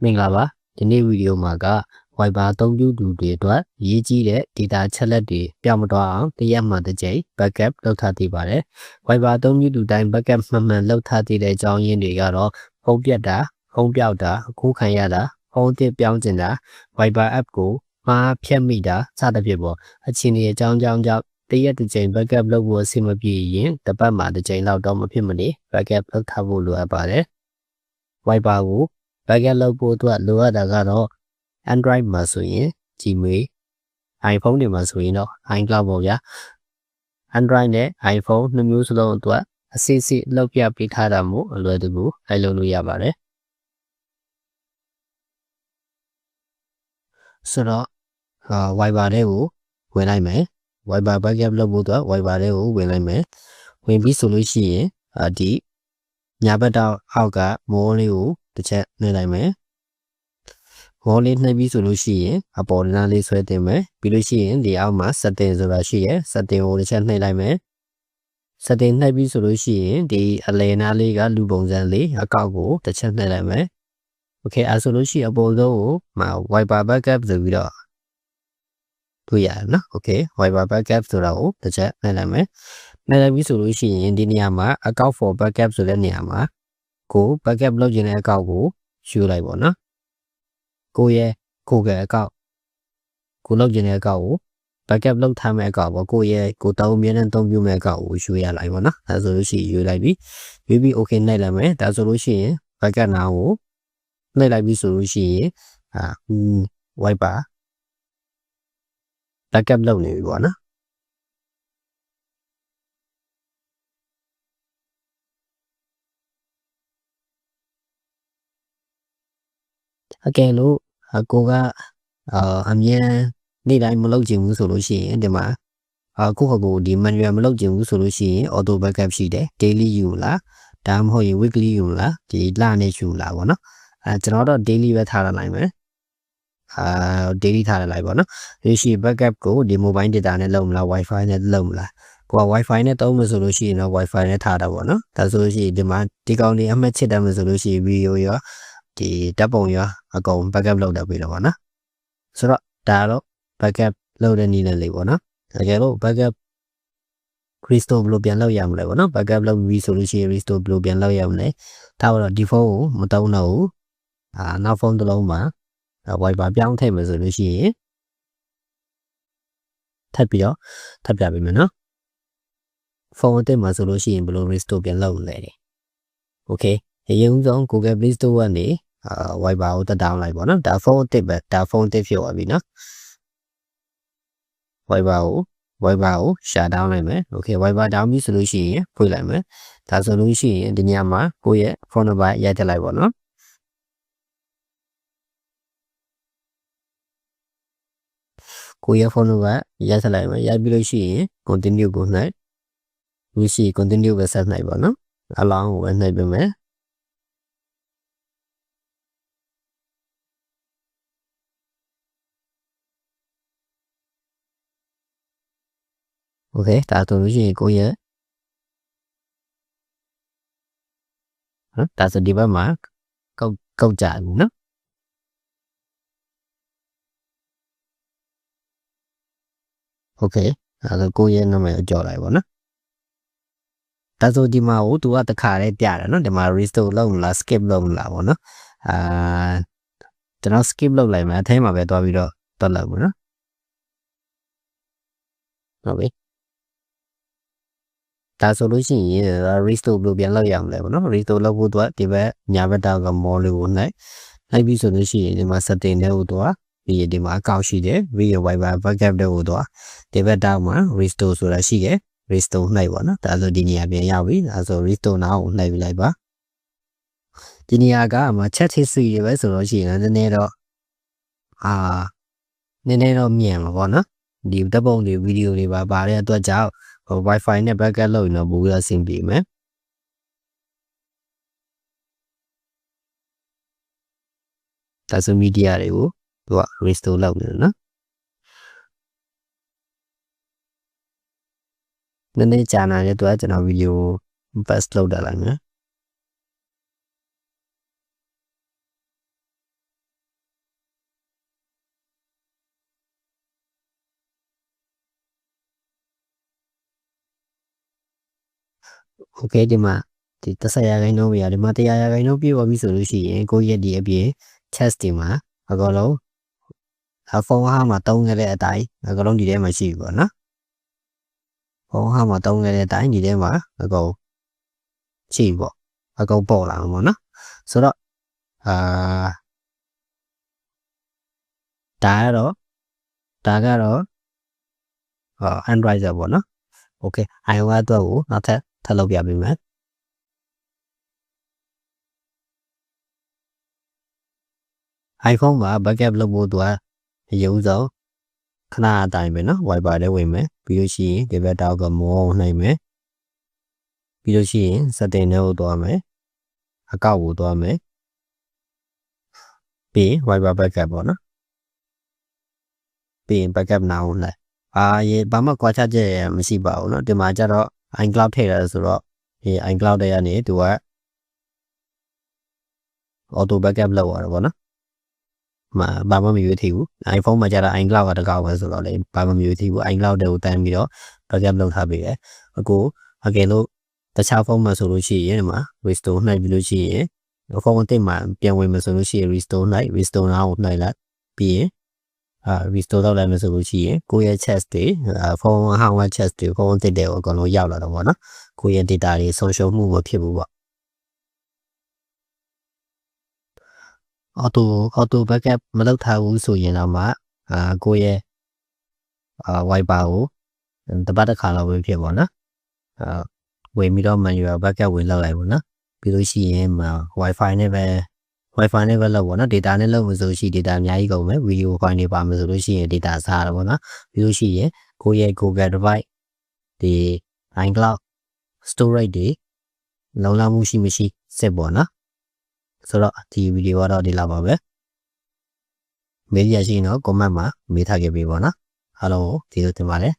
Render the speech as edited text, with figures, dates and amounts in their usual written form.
မင်္ဂလာပါဒီနေ့ဗီဒီယိုမှာက Viber အသုံးပြုသူတွေအတွက်အရေးကြီးတဲ့ data ချက်လက်တွေပြောင်းမသွားအောင်တရက်မှတစ်ကြိမ် backup လုပ်ထားသေးပါတယ် Viber အသုံးပြုသူတိုင်း backup မှန်လုပ်ထားသေးတဲ့အကြောင်းရင်းတွေကတော့ဖုန်းပြတ်တာဖုန်းပြောက်တာအခုခံရတာဖုန်းအသစ်ပြောင်းကျင်တာ Viber app ကိုမှားဖြတ်မိတာစသဖြင့်ပေါ့အခြေအနေအကြောင်းကြောင့်တရက်တစ်ကြိမ် backup လုပ်ဖို့အဆင်မပြေရင်တစ်ပတ်မှတစ်ကြိမ်လောက်တော့မဖြစ်မနေ backup လုပ်ထားဖို့လိုအပ်ပါတယ် Viber ကို backup လုပ်ဖို့အတွက်လိုအပ်တာကတော့ Android မှာဆိုရင် Gmail iPhone တွေမှာဆိုရင်တော့ iCloud ပေါ့ဗျာ Android နဲ့ iPhone နှစ်မျိုးစလုံးအတွက်အစစ်စစ်လောက်ပြပေးထားတာမို့အလွယ်တကူလိုက်လုပ်လို့ရပါတယ်ဆိုတော့Viber တွေကိုဝင်လိုက်မယ် Viber backup လုပ်ဖို့အတွက် Viber တွေကိုဝင်လိုက်မယ်ဝင်ပြီးဆိုလို့ရှိရင်ဒီညာဘက်တော့အောက်ကမိုးလေးကိုတစ်ချက်နှိပ်လိုက်မယ်မော်လေးနှိပ်ပြီးဆိုလို့ရှိရင်အပေါ်နားလေးဆွဲတင်မယ်ပြီးလို့ရှိရင်ဒီအောက်မှာ setting ဆိုတာရှိရယ် setting ကိုတစ်ချက်နှိပ်လိုက်မယ် setting နှိပ်ပြီးဆိုလို့ရှိရင်ဒီအလယ်နားလေးကလူပုံစံလေးအကောက်ကိုတစ်ချက်နှိပ်လိုက်မယ် okay အဲဆိုလို့ရှိရင်အပေါ်ဆုံးကိုViber backup ဆိုပြီးတော့တွေ့ရနော် okay Viber backup ဆိုတာကိုတစ်ချက်နှိပ်လိုက်မယ်နှိပ်လိုက်ပြီးဆိုလို့ရှိရင်ဒီနေရာမှာ account for backup ဆိုတဲ့နေရာမှာကို backup လုပ်ခြင်းတဲ့အကောက်ကိုယူလိုက်ပါနော်ကိုရဲ့ကိုကအကောက်ကိုလုပ်ခြင်းတဲ့အကောက်ကို backup လုပ်ထားမယ့်အကောက်ပေါ့ကိုရဲ့ကိုတောင်းအမြဲတမ်းသုံးပြုမယ့်အကောက်ကိုယူရလိုက်ပါနော်ဒါဆိုလို့ရှိရင်ယူလိုက်ပြီးယူပြီး okay နှိပ်လိုက်မယ်ဒါဆိုလို့ရှိရင် backup နာကိုနှိပ်လိုက်ပြီးဆိုလို့ရှိရင်Viber backup လုပ်နေပြီပေါ့နော်အကယ်လို့ကိုကအမြဲနေ့တိုင်းမလုပ်ချင်ဘူးဆိုလို့ရှိရင်ဒီမှာကိုယ့်ကိုဒီ manual မလုပ်ချင်ဘူးဆိုလို့ရှိရင် auto backup ရှိတယ် daily ယူလားဒါမှမဟုတ်ရင် weekly ယူလားဒီလနဲ့ယူလားပေါ့နော်ကျွန်တော်တော့ daily ပဲထားလိုက်မယ်daily ထားလိုက်ပေါ့နော်ဒီရှိ backup ကိုဒီ mobile data နဲ့လုပ်မလား wifi နဲ့လုပ်မလားကိုက wifi နဲ့သုံးမယ်ဆိုလို့ရှိရင်တော့ wifi နဲ့ထားတာပေါ့နော်ဒါဆိုလို့ရှိရင်ဒီမှာဒီကောင်လေးအမှတ်ချစ်တယ်မယ်ဆိုလို့ရှိရင် video ရောဒီဓာတ်ပုံရောအကုန် backup လုပ်တော့ပြီတော့ပေါ့နော်ဆိုတော့ဒါတော့ backup လုပ်တဲ့နည်းနဲ့လေးပေါ့နော်တကယ်လို့ backup restore ဘယ်လိုပြန်လုပ်ရမလဲပေါ့နော် backup လုပ်ပြီးဆိုလို့ရှိရင် restore ဘယ်လိုပြန်လုပ်ရမလဲဒါတော့ဒီဖုန်းကိုမသုံးတော့ဘူးနောက်ဖုန်းတစ်လုံးမှာViber ပြောင်းထည့်မယ်ဆိုလို့ရှိရင်ထပ်ပြီးတော့ထပ်ပြပေးမယ်နော်ဖုန်းအသစ်မှာဆိုလို့ရှိရင်ဘယ်လို restore ပြန်လုပ်လဲokay အရင်ဆုံး Google Play Store ကနေ Viber ကိုတက် down လိုက်ပေါ့နော်ဒါဖုန်းအသစ်ပဲဒါဖုန်းအသစ်ဖြစ်သွားပြီနော် Viber ကို share down လိုက်မယ် okay Viber down ပြီဆိုလို့ရှိရင်ဖွင့်လိုက်မယ်ဒါဆိုလို့ရှိရင်ဒီညမှာကိုယ့်ရဲ့ဖုန်းနံပါတ်ရိုက်ထည့်လိုက်ပေါ့နော်ကိုယ့်ရဲ့ဖုန်းနံပါတ်ရိုက်ထည့်လိုက်မယ်ရိုက်ပြီးလို့ရှိရင် continue ကိုနှိပ်လို့ရှိရင် continue ပဲဆက်နှိပ်ပါနော်အလောင်းကိုပဲနှိပ်ပေးမယ်โอเคဒါဆိုလို့ရှိရင်ကိုရဲ့ဒါဆိုဒီဘက်မှာကောက်ကြပြီနော်โอเคဒါဆိုကိုရဲ့နာမည်ကိုကြော်လိုက်ပါနော်ဒါဆိုဒီမှာကိုသူကတခါလေးပြတယ်နော်ဒီမှာ restore လုပ်မလား skip လုပ်မလားပေါ့နော်ကျွန်တော် skip လုပ်လိုက်မယ်အထဲမှာပဲတွားပြီးတော့တက်လောက်မယ်နော်ဟုတ်ပြီဒါဆိုလို့ရှိရင် restore ဘယ်လိုပြန်လုပ်ရမလဲပေါ့နော် restore လုပ်ဖို့အတွက်ဒီဘက်ညာဘက်တောက်ကမော်လေးကိုနှိုက်ပြီးဆိုလို့ရှိရင်ဒီမှာ setting တွေကိုတွားပြီးဒီမှာအကောင့်ရှိတယ်ပြီးရ Viber backup တွေကိုတွားဒီဘက်တောက်မှာ restore ဆိုတာရှိတယ် restore နှိုက်ပါနော်ဒါဆိုဒီနေရာပြန်ရောက်ပြီဒါဆို restore now ကိုနှိုက်ပြလိုက်ပါဒီနေရာကchat history တွေပဲဆိုလို့ရှိရင်နည်းနည်းတော့မြန်မှာပေါ့နော်ဒီဓာတ်ပုံတွေဗီဒီယိုတွေပါတဲ့အတွက်ကြောင့်Wi-Fi နဲ့ backup လုပ်ရင်တော့ပိုပြီးတော့အဆင်ပြေမယ်ဒါဆို media တွေကိုသူက restore လုပ်နေတယ်နော်နည်းနည်းကြာလာတဲ့အတွက်ကျွန်တော်ဗီဒီယို pass လုပ်တာလိုက်မယ် okay ဒီမှာဒီ10ရာခိုင်နှုန်းပြရဒီမှာ100ရာခိုင်နှုန်းပြည့်သွားပြီဆိုလို့ရှိရင်ကိုယ့်ရဲ့ဒီအပြင် chest တွေမှာအကောင်လုံးဖုန်းဟာမှာတုံးခဲ့တဲ့အတိုင်းအကောင်လုံးဒီထဲမှာရှိပြီပေါ့နော်ဖုန်းဟာမှာတုံးခဲ့တဲ့အတိုင်းဒီထဲမှာအကောင်ရှိပေါ့အကောင်ပေါ်လာမှာပေါ့နော်ဆိုတော့ဒါကတော့Android ဆိုပေါ့နော် okay iOS အတွက်ကိုနောက်ထပ်ထပ်လုပ်ပြပေးမယ် iPhone မှာ backup လုပ်ဖို့သူကအရင်ဆုံးခဏအတိုင်းပဲနော် Wi-Fi ထဲဝင်မယ်ပြီးလို့ရှိရင်ဒီဘက်တောက်ကမောနိုင်မယ်ပြီးလို့ရှိရင် setting ထဲကိုသွားမယ်အကောက်ကိုသွားမယ်ပြီး Wi-Fi backup ပေါ့နော်ပြီးရင် backup နားကိုလိုက်ရေဘာမှကွာခြားချက်မရှိပါဘူးเนาะဒီမှာကျတော့ iCloud ထည့်ရတယ်ဆိုတော့ဒီ iCloud တွေကနေသူက auto backup လုပ်ရတယ်ပေါ့နော်ဘာမှမရွေးထိဘူး iPhone မှာကျတော့ iCloud ကတကောက်ပဲဆိုတော့လေဘာမှမရွေးထိဘူး iCloud တွေကိုတန်းပြီးတော့ backup လုပ်ထားပေးတယ်အခုအကယ်လို့တခြားဖုန်းမှာဆိုလို့ရှိရင်ဒီမှာ restore နှိုက်ပြီးလို့ရှိရင်ဖုန်းအသစ်မှာပြန်ဝင်မှာဆိုလို့ရှိရင် restore နှိုက် restore now ကိုနှိုက်လိုက်ပြီးရင်restore လုပ်လိုက်မယ်ဆိုလို့ရှိရင်ကိုယ့်ရဲ့ chest တွေဖုန်းဟောင်းက chest တွေဖုန်းအသစ်တွေကိုအကုန်လုံးရောက်လာတော့ဗောနော်ကိုယ့်ရဲ့ data တွေဆုံးရှုံးမှုမဖြစ်ဘူးပေါ့auto backup မလုပ်ထားဘူးဆိုရင်တော့မှကိုယ့်ရဲ့Wi-Fi ကိုတပတ်တစ်ခါလောက်ပဲဖြစ်ပေါ့နော်ဝင်ပြီးတော့ manual backup ဝင်လောက်လိုက်ပေါ့နော်ပြီးလို့ရှိရင်Wi-Fi နဲ့ပဲလောက်ပေါ့နော် data နဲ့လောက်လို့ဆိုရှိ data အများကြီးကုန်မယ် video file တွေပါမယ်ဆိုလို့ရှိရင် data စားရပေါ့နော်ပြီးလို့ရှိရင်ကိုယ့်ရဲ့ Google Drive ဒီ iCloud storage တွေလုံလောက်မှုရှိမရှိစစ်ပေါ့နော်ဆိုတော့ဒီ video ကတော့ဒီလောက်ပါပဲမေးရရှိရင်တော့ comment မှာမေးထားခဲ့ပေးပါနော်အားလုံးကိုကျေးဇူးတင်ပါတယ်